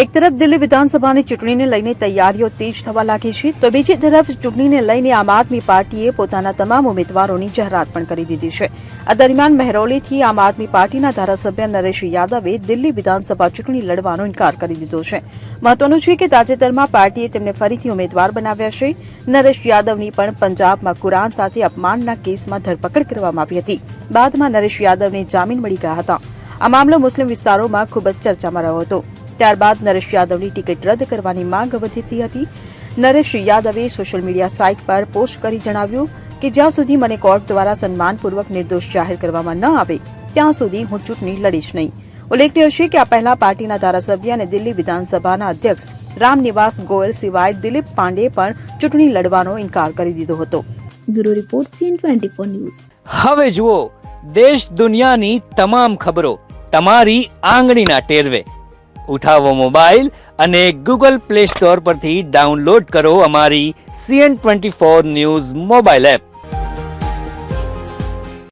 એક તરફ દિલ્હી વિધાનસભાની ચૂંટણીને લઈને તૈયારીઓ તેજ થવા લાગી છે, તો બીજી તરફ ચૂંટણીને લઈને આમ આદમી પાર્ટીએ પોતાના તમામ ઉમેદવારોની જાહેરાત પણ કરી દીધી છે. આ દરમિયાન મહેરૌલીથી આમ આદમી પાર્ટીના ધારાસભ્ય નરેશ યાદવે દિલ્હી વિધાનસભા ચૂંટણી લડવાનો ઇનકાર કરી દીધો છે. મહત્વનું છે કે તાજેતરમાં પાર્ટીએ તેમને ફરીથી ઉમેદવાર બનાવ્યા છે. નરેશ યાદવની પણ પંજાબમાં કુરાન સાથે અપમાનના કેસમાં ધરપકડ કરવામાં આવી હતી. બાદમાં નરેશ યાદવને જામીન મળી ગયા હતા. આ મામલો મુસ્લિમ વિસ્તારોમાં ખૂબ જ ચર્ચામાં રહ્યો હતો. ત્યારબાદ નરેશ યાદવની ટિકિટ રદ કરવાની માંગ વધતી હતી. નરેશ યાદવે સોશિયલ મીડિયા સાઇટ પર પોસ્ટ કરી જણાવ્યું કે જ્યાં સુધી મને કોર્ટ દ્વારા સન્માનપૂર્વક નિર્દોષ જાહેર કરવામાં ન આવે ત્યાં સુધી હું ચૂંટણી લડીશ નહીં. ઉલ્લેખનીય છે કે આ પહેલા પાર્ટીના ધારાસભ્ય અને દિલ્હી વિધાનસભાના અધ્યક્ષ રામનિવાસ ગોયલ સિવાય દિલીપ પાંડેએ પણ ચૂંટણી લડવાનો ઇનકાર કરી દીધો હતો. Bureau report CN24 news. હવે જુઓ દેશ દુનિયાની તમામ ખબરો તમારી આંગળીના ટેરવે. ઉઠાવો મોબાઈલ અને ગૂગલ પ્લે સ્ટોર પરથી ડાઉનલોડ કરો અમારી CN24 ન્યૂઝ મોબાઈલ એપ.